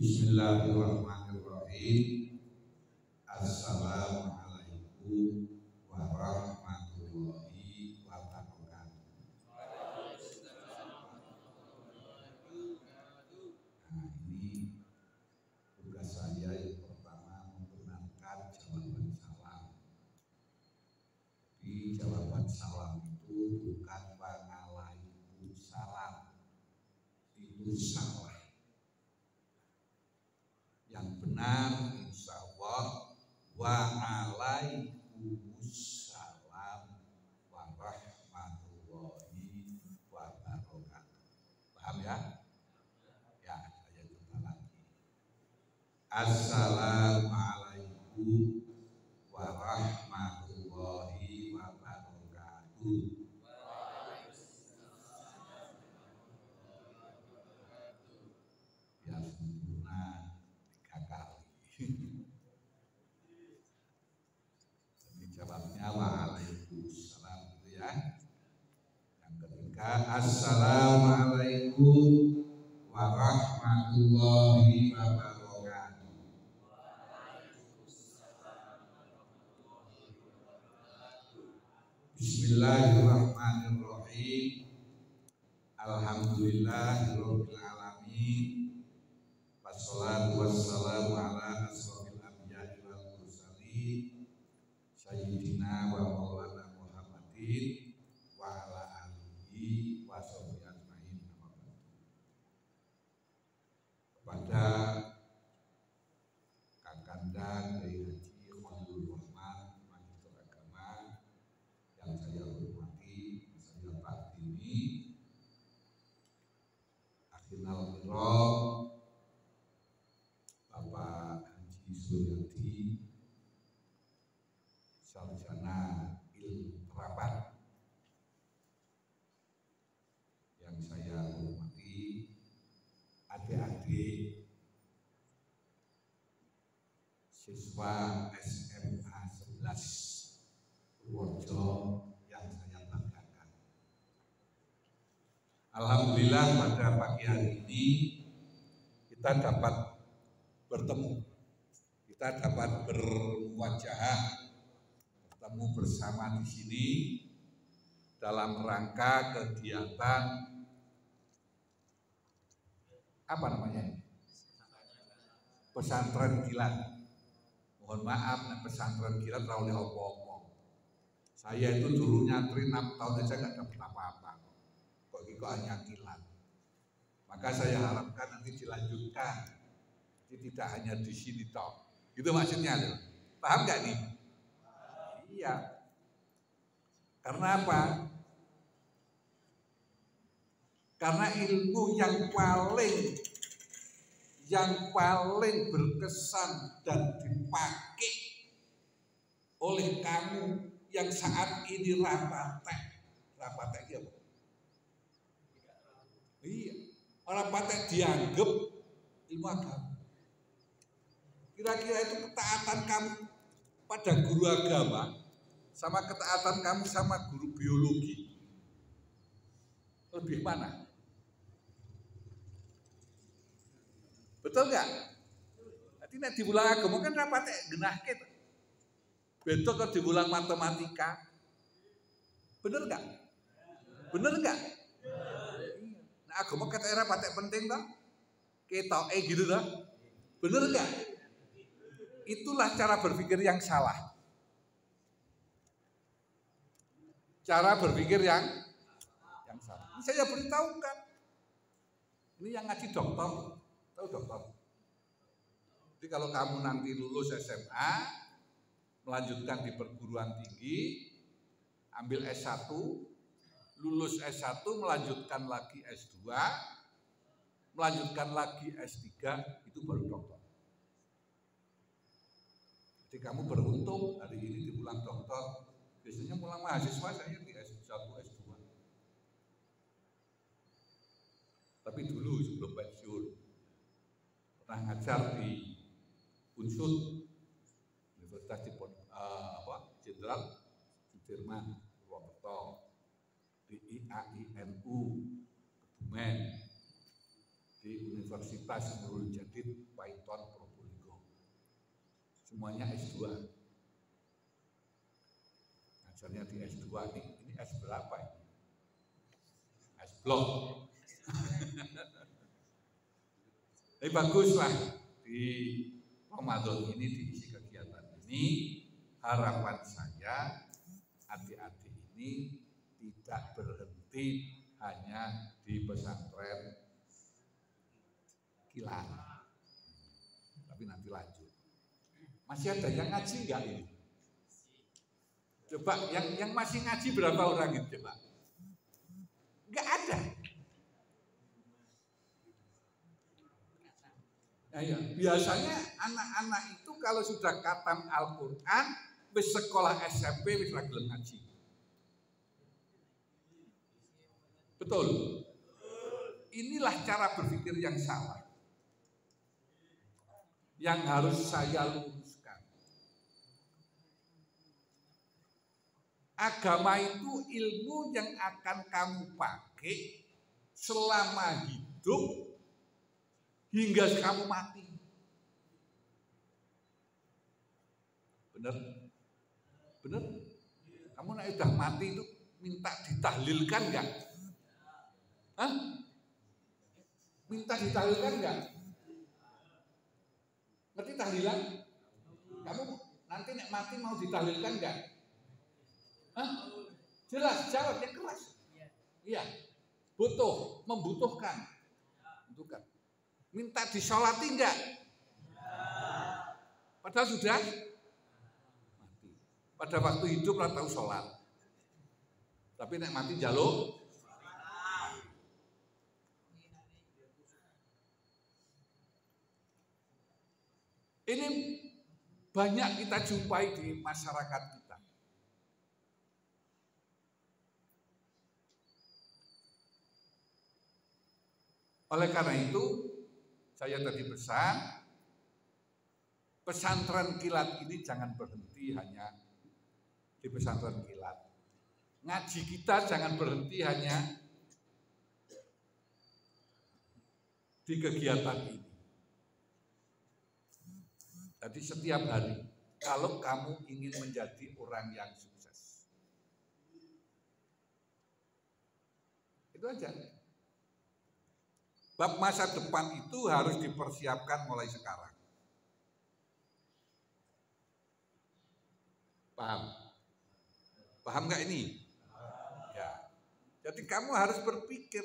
Bismillahirrahmanirrahim. Assalamualaikum warahmatullahi wabarakatuh. Nah, ini tugas saya yang pertama membenarkan jawaban salam. Di jawaban salam itu bukan wa'alaikum salam, itu salah. Yang benar insya Allah wa'alaikumussalam warahmatullahi wabarakatuh. Paham ya? Ya, saya coba lagi. Assalamualaikum warahmatullahi wabarakatuh. Ya sempurna 3 kali. Jadi jawabnya waalaikumsalam gitu ya. Yang ketiga assalamualaikum warahmatullahi wabarakatuh. Bismillahirrahmanirrahim. Alhamdulillahirabbil alamin. Wassalatu wassalamu ala asrofil anbiya'i wal mursalin sayyidina wa maulana Muhammadin wa ala alihi wa sahbihi ajmain. Kepada Kakanda Kiai Haji Khalilur Rahman, Magister Agama yang saya hormati, saya baktini, Akhinal Kiram, Bapak Haji Suryadi, Sarjana Ilmu Terapan yang saya hormati, adik-adik siswa SMA 11 Purworejo yang saya banggakan. Alhamdulillah pada pagi hari ini kita dapat bertemu, kita dapat berwajah, bertemu bersama di sini dalam rangka kegiatan apa namanya? Pesantren Kilat. Mohon maaf, pesantren Kilat oleh opo-opo. Saya itu dulu nyantri 6 tahun aja nggak dapat apa-apa. Kok hanya kilat. Maka saya harapkan nanti dilanjutkan. Tidak hanya di sini toh, itu maksudnya loh. Paham nggak nih? Iya. Karena apa? Karena ilmu yang paling berkesan dan dipakai oleh kamu yang saat ini rapatek ya. Iya. Orang patek dianggap ilmu agama. Kira-kira itu ketaatan kamu pada guru agama sama ketaatan kamu sama guru biologi lebih mana? Betul nggak? Nanti nek diulang agama kan rapate genah gitu. Betul kalau diulang matematika, bener nggak? Bener nggak? Nah agama kata rapate penting toh, ketoke gitu toh, bener nggak? Itulah cara berpikir yang salah. Cara berpikir yang salah. Ini saya beritahukan. Ini yang ngaji dokter, tahu dokter. Jadi kalau kamu nanti lulus SMA, melanjutkan di perguruan tinggi, ambil S1, lulus S1, melanjutkan lagi S2, melanjutkan lagi S3, itu baru dokter. Jadi kamu beruntung hari ini diulang dokter. Biasanya pulang mahasiswa saya di S1, S2. Tapi dulu sebelum pensiun pernah ngajar di Unsud Universitas Jenderal Sudirman Purwokerto, di IAINU Kebumen, di Universitas Nurul Jadid Paiton Probolinggo. Semuanya S2. Ngajarnya di S2 nih. Ini S berapa ini? S blok. Tapi baguslah di Ramadan ini diisi kegiatan ini. Harapan saya adik-adik ini tidak berhenti hanya di pesantren Kilat, tapi nanti lanjut. Masih ada yang ngaji enggak ini? Coba yang masih ngaji berapa orang itu coba? Enggak ada. Nah, ya, biasanya anak-anak itu kalau sudah khatam Al-Quran, wis sekolah SMP wis ra gelem ngaji. Betul. Inilah cara berpikir yang salah. Yang harus saya luruskan. Agama itu ilmu yang akan kamu pakai selama hidup hingga kamu mati. Benar? Benar? Kamu nak udah mati itu minta ditahlilkan enggak? Hah? Minta ditahlilkan enggak? Ngerti tahlilan? Kamu nanti nek mati mau ditahlilkan enggak? Hah? Jelas, jawab yang keras. Iya. Butuh, membutuhkan. Butuhkan. Minta disolati enggak? Padahal sudah mati. Pada waktu hidup ora tahu sholat. Tapi nek mati jaluk. Ini banyak kita jumpai di masyarakat kita. Oleh karena itu, saya tadi pesan, pesantren kilat ini jangan berhenti hanya di pesantren kilat. Ngaji kita jangan berhenti hanya di kegiatan ini. Jadi setiap hari, kalau kamu ingin menjadi orang yang sukses. Itu aja. Bab masa depan itu harus dipersiapkan mulai sekarang. Paham? Paham nggak ini? Ya. Jadi kamu harus berpikir,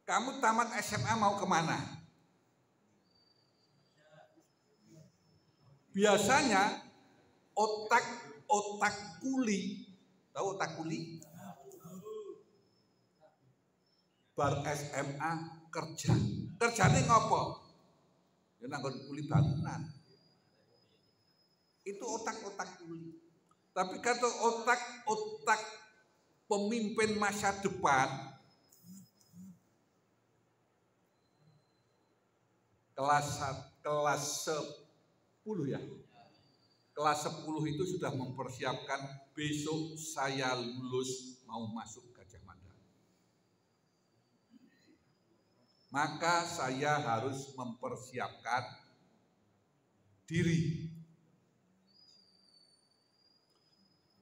kamu tamat SMA mau kemana? Biasanya otak kuli, tahu otak kuli? Bar SMA kerja. Kerjane ngopo? Ya nanggon kuli bangunan. Itu otak-otak kuli. Tapi kata otak pemimpin masa depan, kelas 10 ya. Kelas 10 itu sudah mempersiapkan besok saya lulus mau masuk Gajah Mada. Maka saya harus mempersiapkan diri.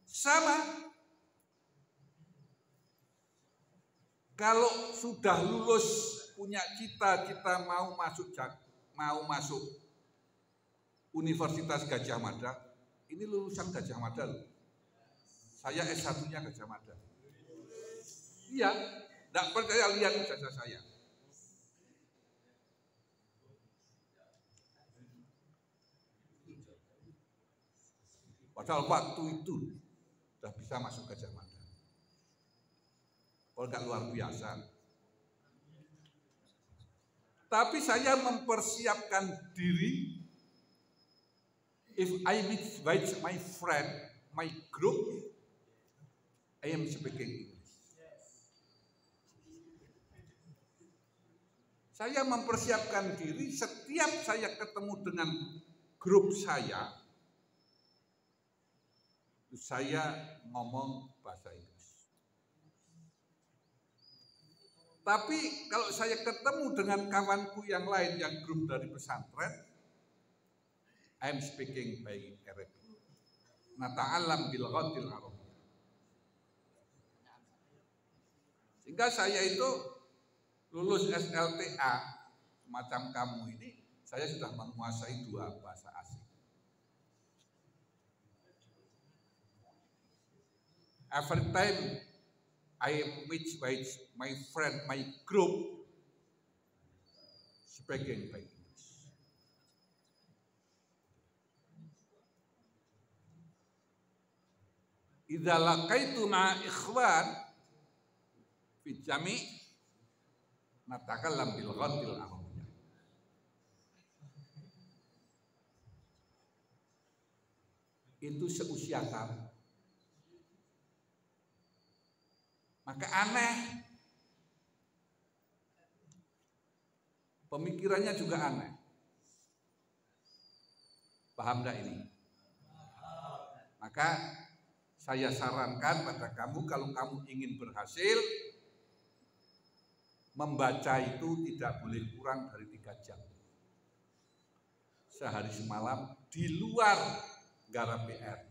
Sama. Kalau sudah lulus punya cita-cita mau masuk Universitas Gajah Mada, ini lulusan Gajah Mada loh. Saya S1-nya Gajah Mada. Iya, tidak percaya lihat ijazah saya. Padahal waktu itu sudah bisa masuk Gajah Mada. Kalau nggak luar biasa. Tapi saya mempersiapkan diri. If I meet my friend, my group, I am speaking English. Saya mempersiapkan diri setiap saya ketemu dengan grup saya ngomong bahasa Inggris. Tapi kalau saya ketemu dengan kawanku yang lain yang grup dari pesantren, I'm speaking by Arabic. Nata'allam bil ghatil Arab. Sehingga saya itu lulus SLTA semacam kamu ini, saya sudah menguasai 2 bahasa asing. Every time I meet my friend, my group, speaking by English. Idza laqaitu ma'a ikhwan fi jami' natakallam bil ghatil arabiyyah. Itu seusia kamu. Maka aneh, pemikirannya juga aneh. Paham enggak ini? Maka saya sarankan pada kamu, kalau kamu ingin berhasil, membaca itu tidak boleh kurang dari 3 jam. Sehari semalam di luar garap PR.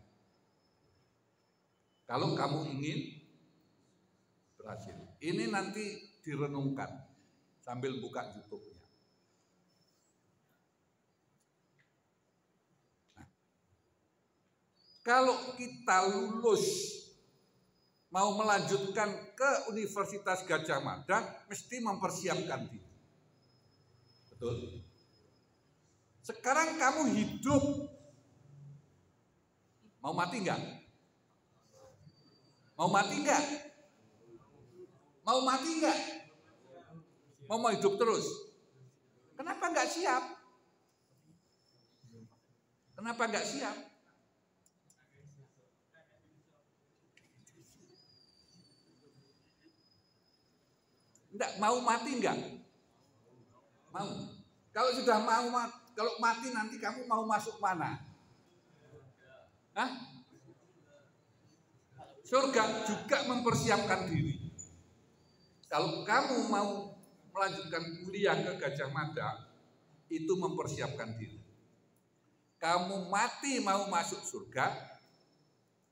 Kalau kamu ingin berhasil. Ini nanti direnungkan sambil buka YouTube-nya. Nah, kalau kita lulus mau melanjutkan ke Universitas Gadjah Mada, mesti mempersiapkan diri. Betul? Sekarang kamu hidup, mau mati enggak? Mau mati enggak? Mau mati enggak? Mau hidup terus? Kenapa enggak siap? Kenapa enggak siap? Enggak, mau mati enggak? Mau. Kalau sudah kalau mati nanti kamu mau masuk mana? Hah? Surga. Juga mempersiapkan diri. Kalau kamu mau melanjutkan kuliah ke Gadjah Mada, itu mempersiapkan diri. Kamu mati mau masuk surga,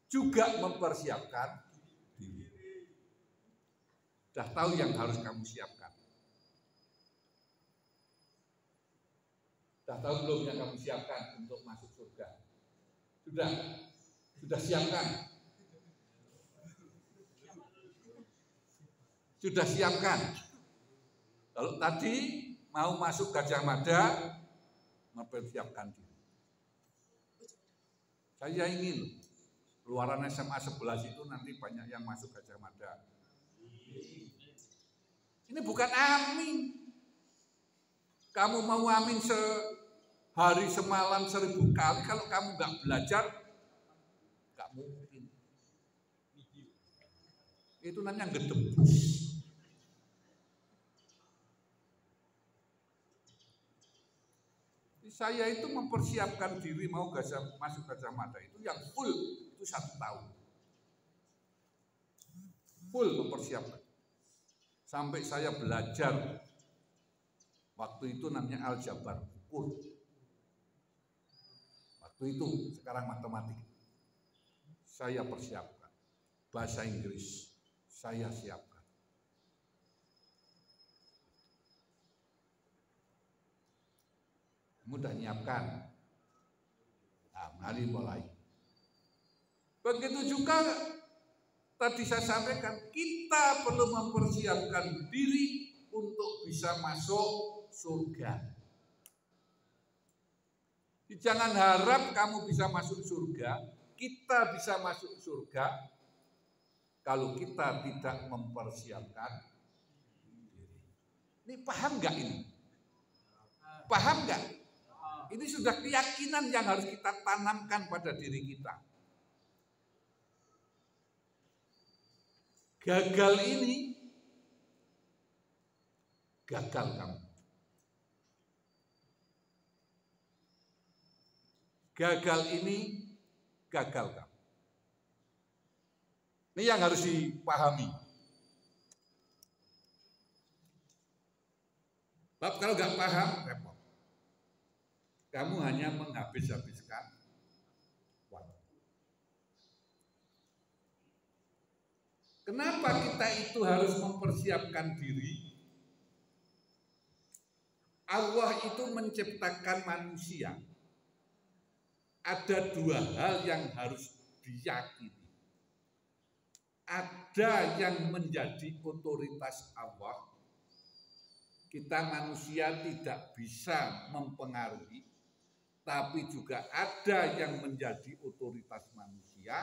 juga mempersiapkan diri. Sudah tahu yang harus kamu siapkan. Sudah tahu belum yang kamu siapkan untuk masuk surga? Sudah siapkan. Sudah siapkan. Kalau tadi mau masuk Gadjah Mada, mempersiapkan diri. Saya ingin luaran SMA 11 itu nanti banyak yang masuk Gadjah Mada. Ini bukan amin. Kamu mau amin sehari semalam 1000 kali, kalau kamu nggak belajar, nggak mungkin. Itu namanya gedebus. Saya itu mempersiapkan diri mau masuk Gadjah Mada itu yang full itu 1 tahun. Full mempersiapkan. Sampai saya belajar waktu itu namanya aljabar ukur. Waktu itu sekarang matematik. Saya persiapkan. Bahasa Inggris saya siapkan. Mudah nyiapkan. Nah, mari mulai. Begitu juga tadi saya sampaikan, kita perlu mempersiapkan diri untuk bisa masuk surga. Jangan harap kamu bisa masuk surga, kita bisa masuk surga kalau kita tidak mempersiapkan diri. Ini paham nggak ini? Paham nggak? Ini sudah keyakinan yang harus kita tanamkan pada diri kita. Gagal ini, gagal kamu. Gagal ini, gagal kamu. Ini yang harus dipahami. Sebab kalau nggak paham, repot. Kamu hanya menghabis-habiskan waktu. Kenapa kita itu harus mempersiapkan diri? Allah itu menciptakan manusia. Ada dua hal yang harus diyakini. Ada yang menjadi otoritas Allah. Kita manusia tidak bisa mempengaruhi. Tapi juga ada yang menjadi otoritas manusia.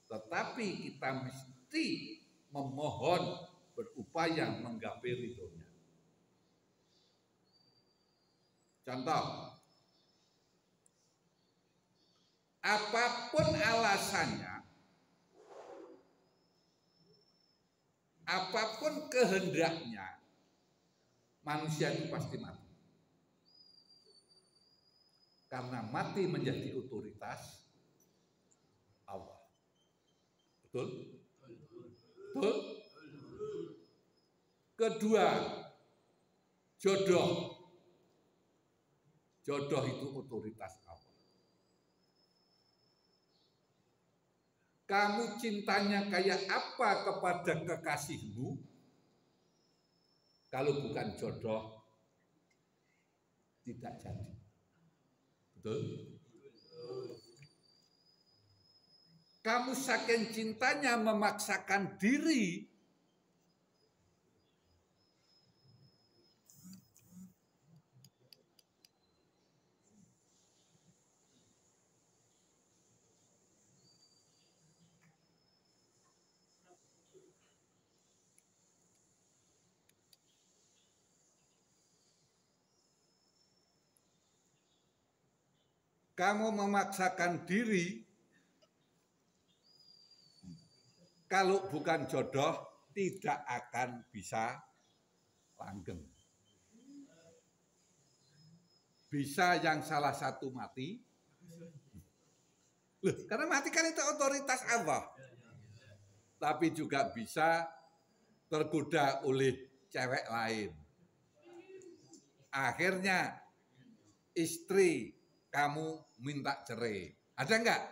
Tetapi kita mesti memohon, berupaya menggapai ridhonya. Contoh, apapun alasannya, apapun kehendaknya, manusia itu pasti mati. Karena mati menjadi otoritas Allah. Betul? Betul? Kedua, jodoh. Jodoh itu otoritas Allah. Kamu cintanya kayak apa kepada kekasihmu? Kalau bukan jodoh, tidak jadi. Betul? Kamu saking cintanya memaksakan diri, kalau bukan jodoh tidak akan bisa langgeng. Bisa yang salah satu mati. Loh, karena mati kan itu otoritas Allah. Tapi juga bisa tergoda oleh cewek lain. Akhirnya istri kamu minta cerai. Ada enggak?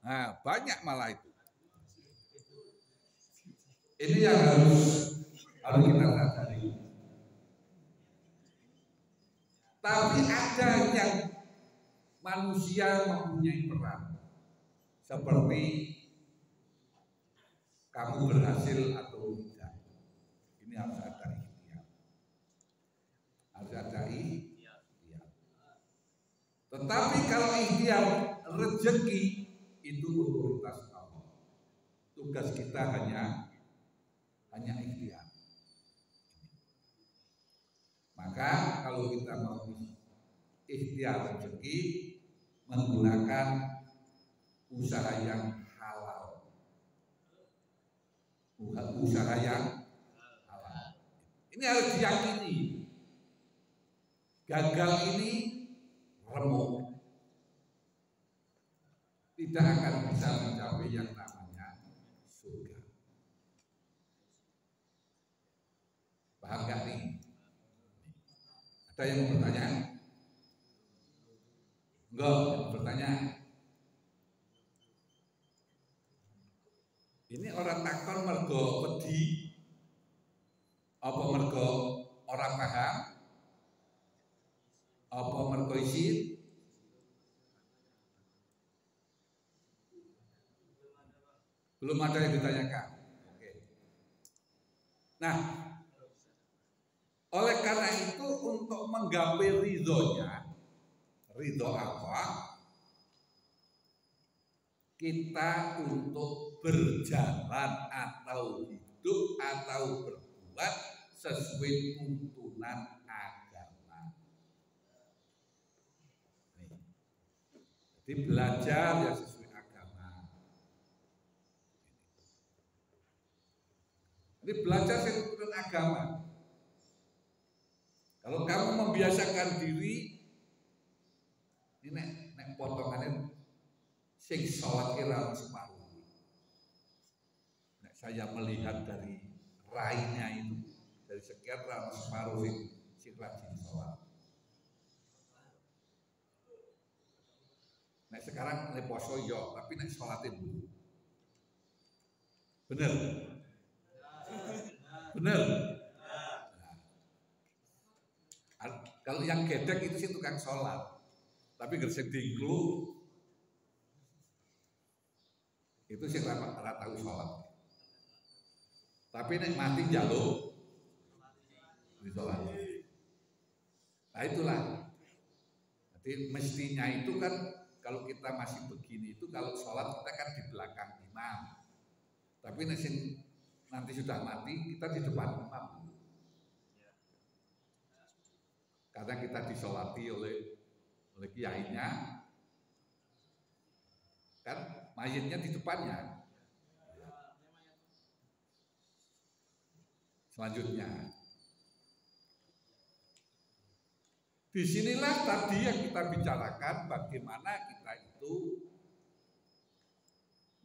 Nah, banyak malah itu. Ini yang harus kita sadari. Tapi ada yang manusia mempunyai peran. Seperti kamu berhasil atau tidak. Ini harus ada ikhtiar. Harus ada ikhtiar. Tetapi kalau ikhtiar rezeki itu otoritas Allah. Tugas kita hanya ikhtiar. Maka kalau kita mau ikhtiar rezeki menggunakan usaha yang halal. Usaha yang halal. Ini harus diyakini. Gagal ini remuk. Tidak akan bisa mencapai yang namanya surga. Paham gak nih? Ada yang mau bertanya? Enggak, yang bertanya. Ini orang takon mergo wedi, apa mergo orang paham, apa mergo isin? Belum ada yang ditanyakan. Oke. Nah, oleh karena itu untuk menggapai ridhonya, ridho Allah, kita untuk berjalan atau hidup atau berbuat sesuai tuntunan agama. Jadi belajar ya sesuai agama. Jadi belajar sesuai tuntunan agama. Kalau kamu membiasakan diri, ini nek potongannya sing sholat kira separuh. Nek saya melihat dari raihnya itu, dari sekian rano separuh sing rajin sholat. Nah sekarang nek poso yo, tapi nek sholatin dulu. Bener? Bener? Nah, kalau yang gedek itu sih tukang sholat, tapi gersik dingklu itu sih rata tahu sholat. Tapi nek mati jaluk di sholat. Nah itulah. Jadi mestinya itu kan kalau kita masih begini itu kalau sholat kita kan di belakang imam. Tapi nanti sudah mati kita di depan imam. Karena kita disolati oleh kiainya, kan mayitnya di depannya. Selanjutnya, disinilah tadi yang kita bicarakan bagaimana kita itu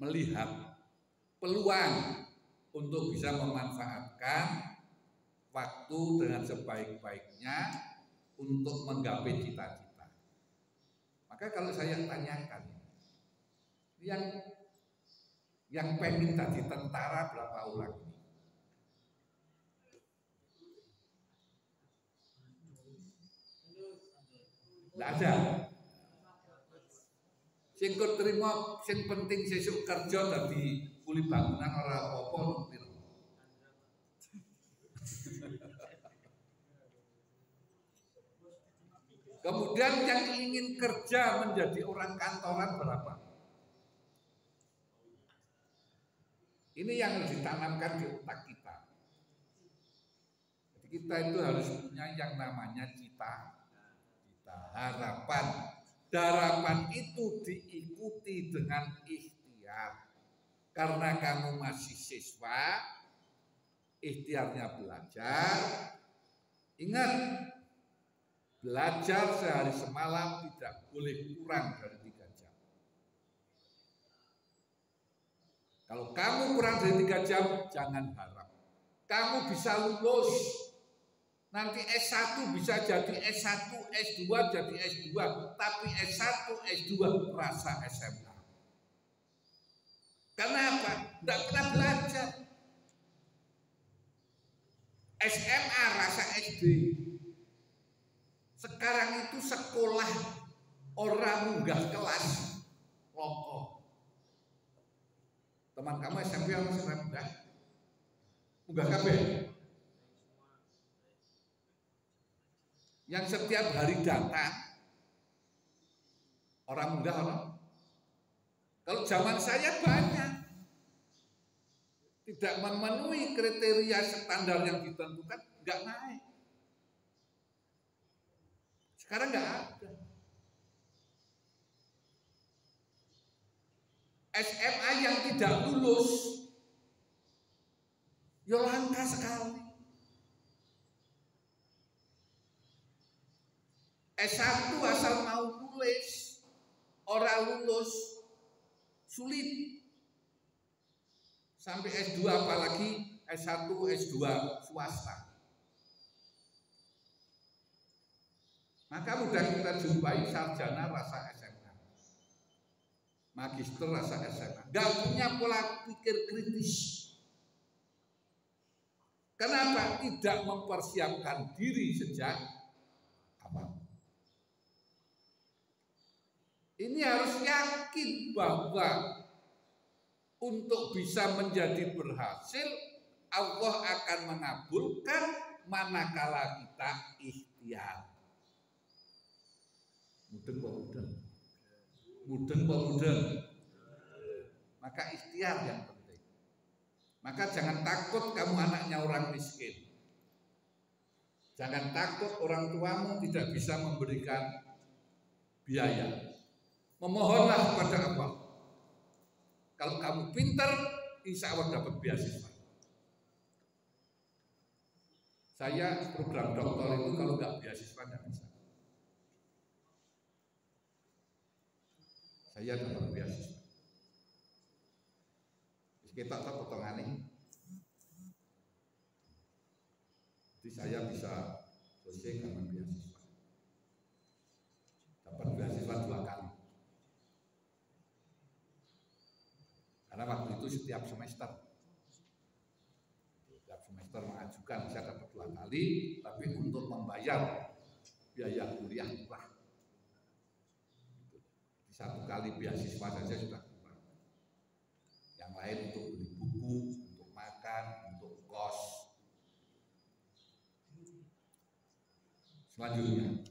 melihat peluang untuk bisa memanfaatkan waktu dengan sebaik-baiknya untuk menggapai cita-cita. Maka kalau saya tanyakan, yang pengen jadi tentara berapa orang ini? Tidak ada. Sing terima, sing penting sesuk kerja dadi kuli bangunan ora apa-apa. Kemudian yang ingin kerja menjadi orang kantoran berapa? Ini yang ditanamkan di otak kita. Jadi kita itu harus punya yang namanya cita, harapan. Harapan itu diikuti dengan ikhtiar. Karena kamu masih siswa, ikhtiarnya belajar. Ingat, belajar sehari semalam tidak boleh kurang dari 3 jam. Kalau kamu kurang dari 3 jam, jangan harap. Kamu bisa lulus. Nanti S1 bisa jadi S1, S2 jadi S2. Tapi S1, S2 rasa SMA. Kenapa? Tidak pernah belajar. SMA rasa SD. Sekarang itu sekolah orang munggah kelas rokok. Teman kamu SMP atau SMA munggah kabeh. Yang setiap hari datang orang munggah orang. Kalau zaman saya banyak tidak memenuhi kriteria standar yang ditentukan, nggak naik. Sekarang nggak ada. SMA yang tidak lulus, ya langka sekali. S1 asal mau nulis, orang lulus, sulit. Sampai S2 apalagi S1, S2 swasta. Maka mudah kita jumpai sarjana rasa SMA, magister rasa SMA, gak punya pola pikir kritis. Kenapa? Tidak mempersiapkan diri sejak awal. Ini harus yakin bahwa untuk bisa menjadi berhasil, Allah akan mengabulkan manakala kita ikhtiar. Mudeng apa mudeng? Mudeng apa mudeng? Maka ikhtiar yang penting. Maka jangan takut kamu anaknya orang miskin. Jangan takut orang tuamu tidak bisa memberikan biaya. Memohonlah kepada Allah. Kalau kamu pintar, insya Allah dapat beasiswa. Saya program doktor itu kalau nggak beasiswa nggak bisa. Saya dapat beasiswa. Kita tak potongan ini. saya bisa selesai karena beasiswa. Dapat beasiswa 2 kali. Karena waktu itu setiap semester mengajukan, saya dapat 2 kali, tapi untuk membayar biaya kuliah murah. 1 kali beasiswa saja sudah kurang. Yang lain untuk beli buku, untuk makan, untuk kos. Selanjutnya,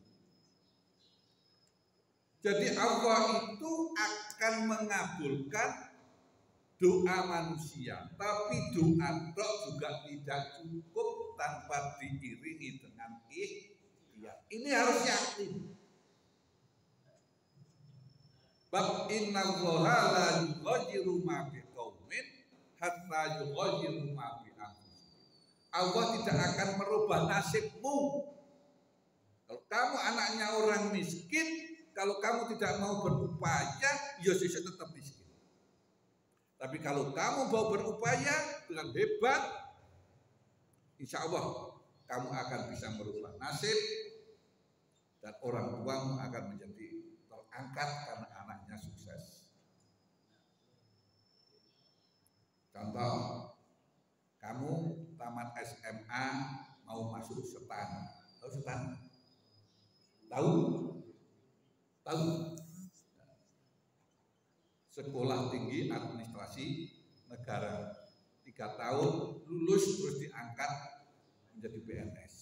jadi Allah itu akan mengabulkan doa manusia, tapi doa tok juga tidak cukup tanpa diiringi dengan ikhtiar. Ini harus yakin. Bab innallaha la yughayyiru ma biqaumin hatta yughayyiru ma bi anfusihim. Allah tidak akan merubah nasibmu. Kalau kamu anaknya orang miskin, kalau kamu tidak mau berupaya, ya tetap miskin. Tapi kalau kamu mau berupaya dengan hebat, insya Allah kamu akan bisa merubah nasib dan orang tuamu akan menjadi terangkat karena anaknya sukses. Contoh, kamu tamat SMA mau masuk STAN. Tahu STAN? Tahu? Sekolah Tinggi Administrasi Negara, 3 tahun lulus terus diangkat menjadi PNS.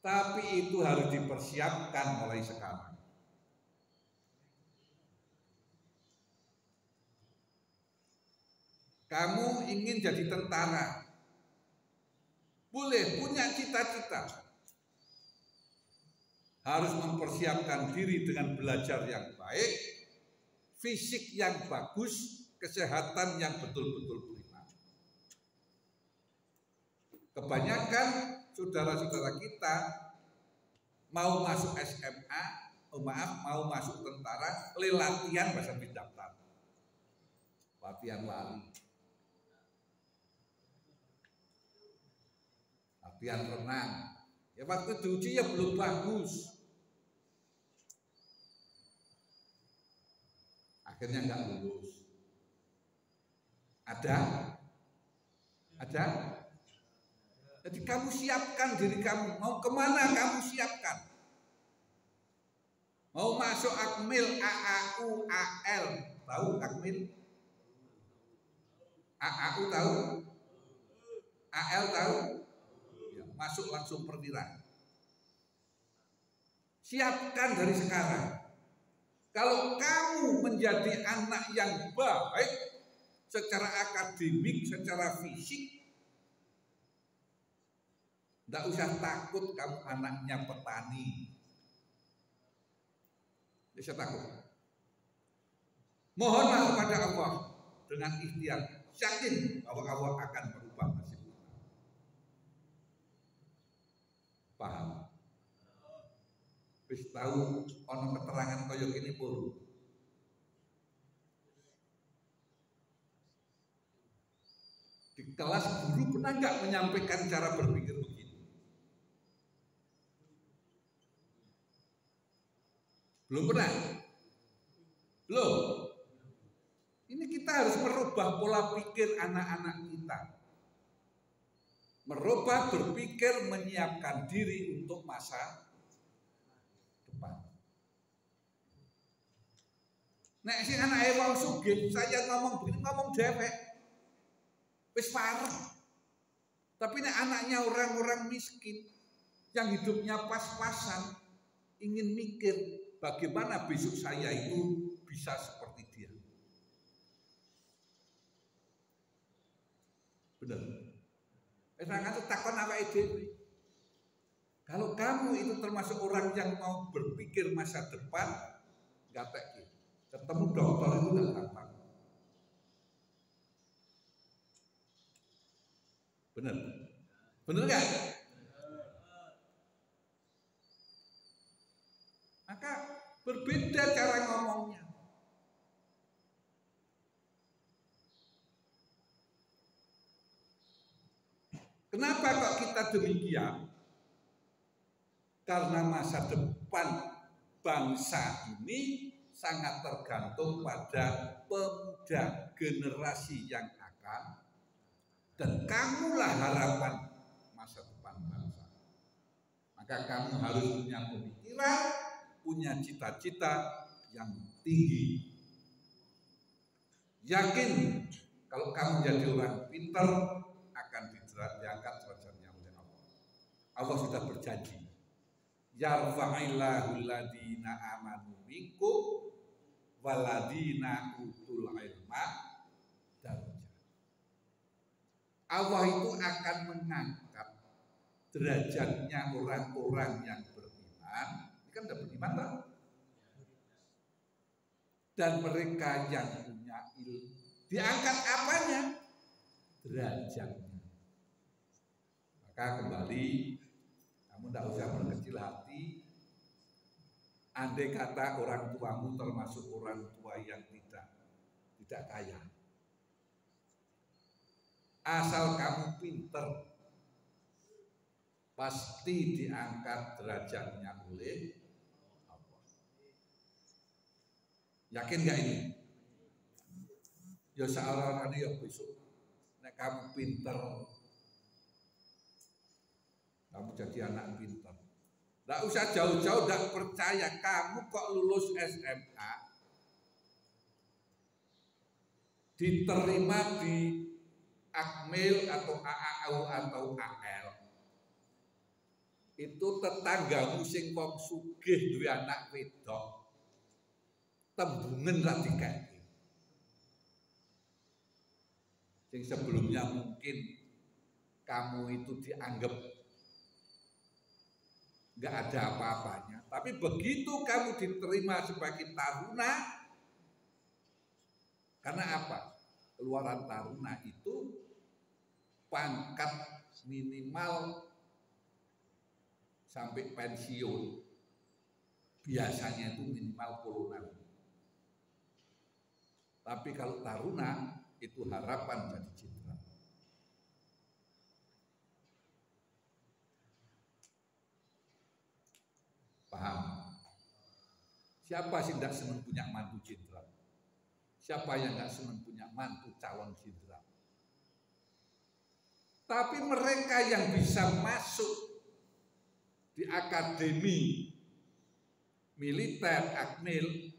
Tapi itu harus dipersiapkan mulai sekarang. Kamu ingin jadi tentara, boleh, punya cita-cita. Harus mempersiapkan diri dengan belajar yang baik, fisik yang bagus, kesehatan yang betul-betul prima. Kebanyakan saudara-saudara kita mau masuk SMA, mau masuk tentara, latihan bahasa daftar, latihan lari, latihan renang. Ya waktu diuji ya belum bagus. Akhirnya nggak lulus. Ada. Jadi kamu siapkan diri kamu. Mau kemana kamu siapkan. Mau masuk Akmil, AAU, AL. Tahu Akmil? AAU tahu? AL tahu? Ya, masuk langsung perwira. Siapkan dari sekarang. Kalau kamu menjadi anak yang baik secara akademik, secara fisik, tidak usah takut kamu anaknya petani. Tidak usah takut. Mohonlah kepada Allah dengan ikhtiar, yakin bahwa Allah akan merubah nasib. Paham? Wis tahu ono keterangan kaya gini pun. Di kelas guru pernah nggak menyampaikan cara berpikir begini? Belum pernah? Belum. Ini kita harus merubah pola pikir anak-anak kita. Merubah berpikir, menyiapkan diri untuk masa depan. Nek si anak wong sugih, saya ngomong begini, ngomong dewek. Wis parah. Tapi nek anaknya orang-orang miskin yang hidupnya pas-pasan, ingin mikir bagaimana besok saya itu bisa seperti dia. Benar. Jangan takon awake dhewe. Kalau kamu itu termasuk orang yang mau berpikir masa depan, gatek. Ketemu dokter itu nggak gampang. Benar, benar nggak? Maka berbeda cara ngomongnya. Kenapa kok kita demikian? Karena masa depan bangsa ini sangat tergantung pada pemuda generasi yang akan, dan kamulah harapan masa depan bangsa. Maka kamu harus punya pemikiran, punya cita-cita yang tinggi. Yakin kalau kamu jadi orang pintar akan diangkat derajatnya oleh Allah. Allah sudah berjanji, yarfa'illahu alladhina amanu minkum waladina utul ilma darajat. Allah itu akan mengangkat derajatnya orang-orang yang beriman. Ini kan udah beriman tak? Dan mereka yang punya ilmu, diangkat apanya? Derajatnya. Maka kembali, kamu tidak usah berkecil hati. Andai kata orang tuamu termasuk orang tua yang tidak kaya, asal kamu pinter, pasti diangkat derajatnya oleh Allah. Yakin gak ini? Ya seorang ya besok, nek kamu pinter, kamu jadi anak pinter. Tidak usah jauh-jauh, tidak percaya kamu kok lulus SMA, diterima di Akmil atau AAU atau AL. Itu tetanggamu sing wong sugih duwe anak wedok, tembungen ra dikeki. Sing sebelumnya mungkin kamu itu dianggap nggak ada apa-apanya, tapi begitu kamu diterima sebagai taruna, karena apa? Keluaran taruna itu pangkat minimal sampai pensiun biasanya itu minimal kolonel. Tapi kalau taruna itu harapan jadi jenderal. Paham? Siapa sih tidak senang punya mantu jenderal? Siapa yang tidak senang punya mantu calon jenderal? Tapi mereka yang bisa masuk di akademi militer Akmil